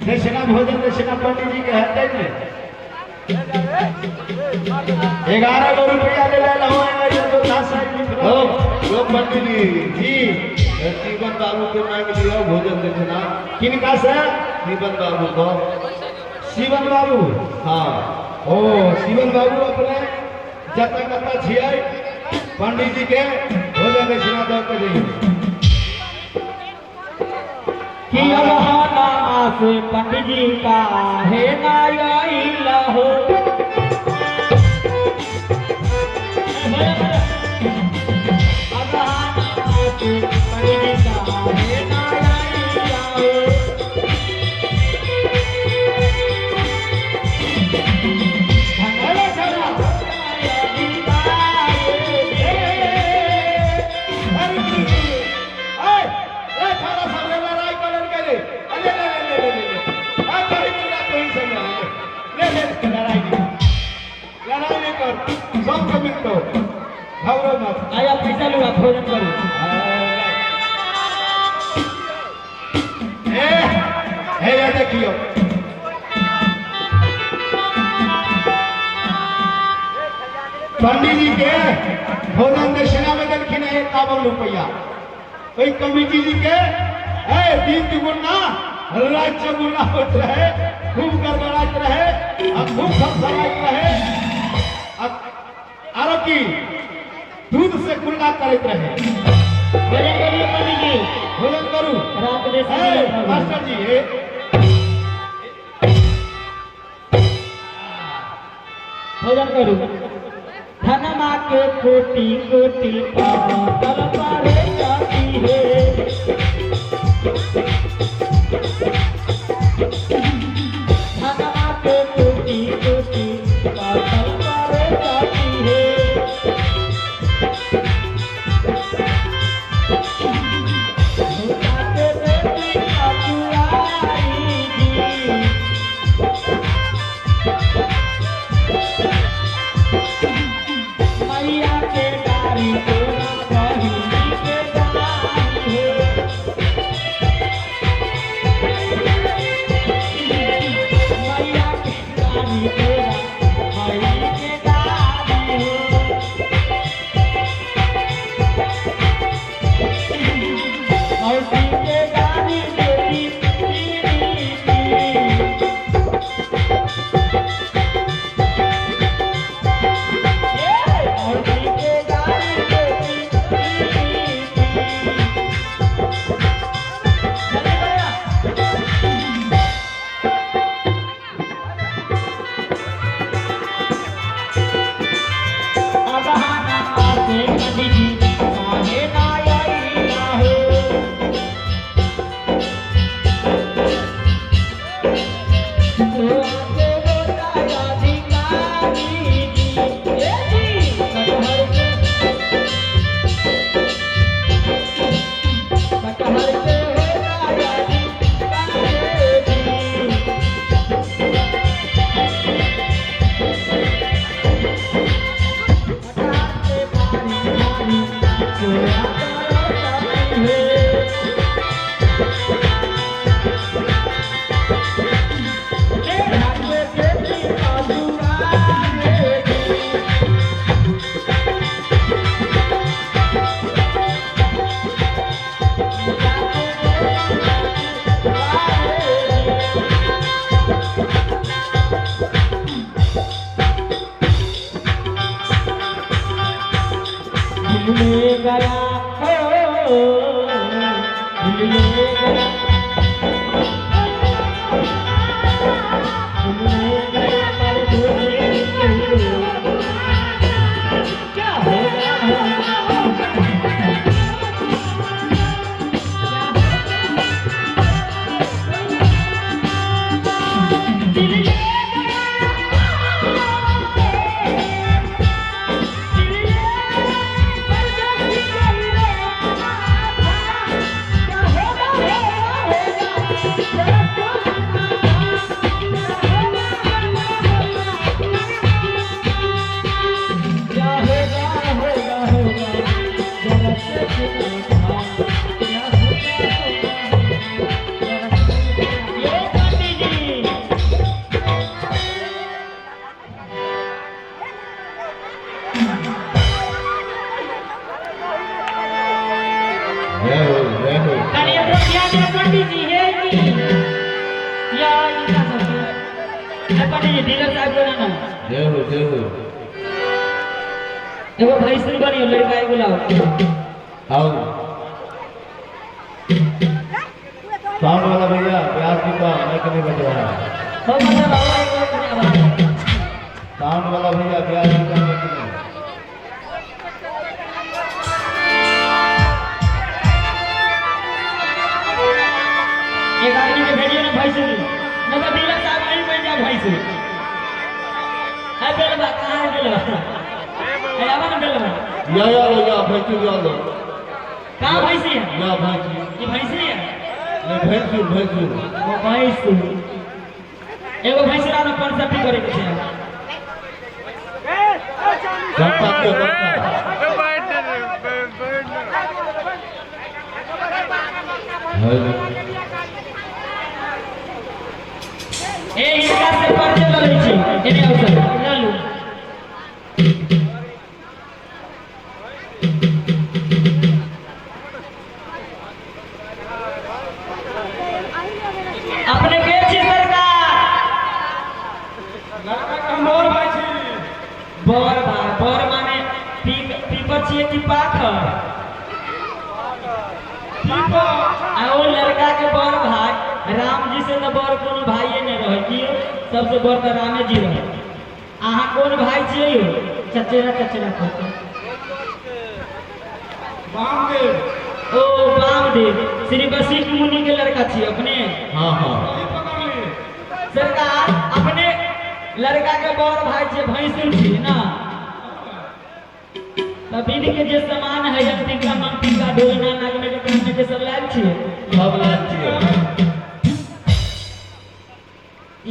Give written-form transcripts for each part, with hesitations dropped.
दक्षिणा भोजन दक्षिणा पंडित जी के हते में 11 गो रुपया ले लो पंडित जी शिवन बाबू के मांग लियो भोजन दक्षिणा किनका से शिवन बाबू को शिवन बाबू हाँ ओ शिवन बाबू अपने जता कता छियै पंडित जी के भोजन दक्षिणा दो के दी कि बहाना से पंडित जी का है नाया हो आया पैसा लूंगा भोजन करूँ देखियो पंडित जी के भोजन दक्षिणा में दलखिन 51 रुपया वही कमिटी जी के दिन दुगुना राज्य गुना होते रहे खूब गड़बड़ाते रहे खूब फरफराते रहे आरो की दूध से कुल्ला करते रहे भोजन करूँ मास्टर जी भोजन करूँ धनमा के कोटि कोटि पारे जाती है धनमा के कोटि कोटि पारे जाती है तो आपसे होता अधिकारी जी। ए जी कटहर के होता अधिकारी जी। ले गया हो ले गया क्या होगा जय हो पंडित जी है कि या इनका सब पंडित जी डीलर साहब को ना जय हो देखो भाई सुन बनी लड़का है बुलाओ आओ साउंड वाला भैया प्यार की का माइक नहीं बज रहा है हो मतलब आवाज साउंड वाला भैया प्यार की का माइक नहीं एक आदमी के भेजिए ना भाई सुन न तो डीलर साहब नहीं बन जा भाई सुन है बेलवा कहां है बेलवा है आवा ना बेलवा या भैंसू जा लो कहां भैंसी है या भैंसू ये भैंसी है ये भैंसू वो भैंसू एगो भैंसरा ना परसटी करे के छै घंटा के घंटा ए इनका से परिचय ल लै छी एने अवसर ल लू अपने के छी सरकार मोर भाई छी बर माने पीपर छिए कि पाथर आ ओ लड़का के बर भाई राम जी से तो बर कोनो भाईए नहीं रहे कि सबसे बर तो रामे जी रहे आहा कौन भाई छिए यो चचेरा कहते बामदेव ओ बामदेव श्री वशिष्ठ मुनि के लड़का छिए अपने हां सरकार अपने लड़का के बर भाई छिए भैंसुर छिए ना तभी के जे सामान है हम टीका मन टीका डोलना नागने के कान के सब लाल छिए सब लाल छिए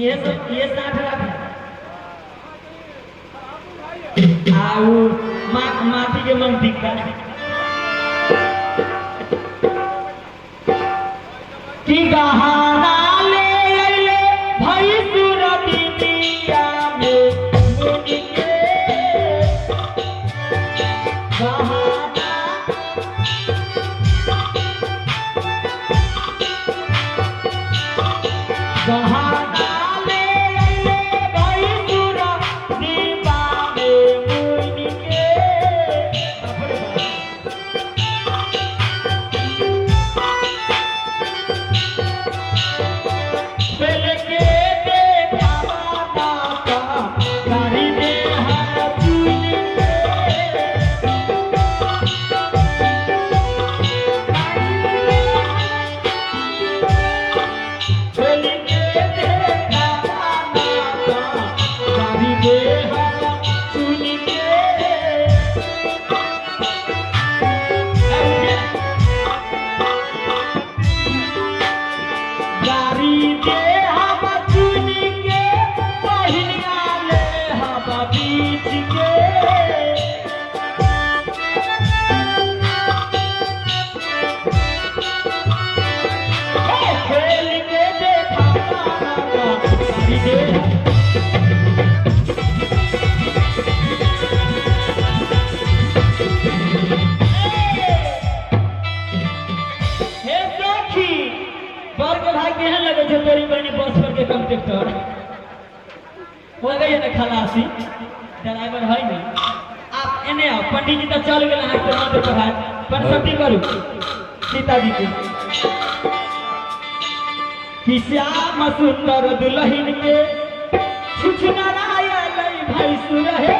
ये 60 लाख आउ माटी के मन टीका की गहाना ले ले भाई सुरती दिया में मुनि के गहाना गहाना ले ले भाई सुरती दिया में मुनि के पहले के देखा का गाड़ी दे हर चुनी पहले के हो गई है ना खलासी ड्राइवर है ना आप एने आओ पंडित जी तो चल गए हाथ से मंत्र पढ़ाए पर सती करू सीता जी के कि श्याम सुंदर दुल्हन के छुछुनाराया लई भाई सुरहे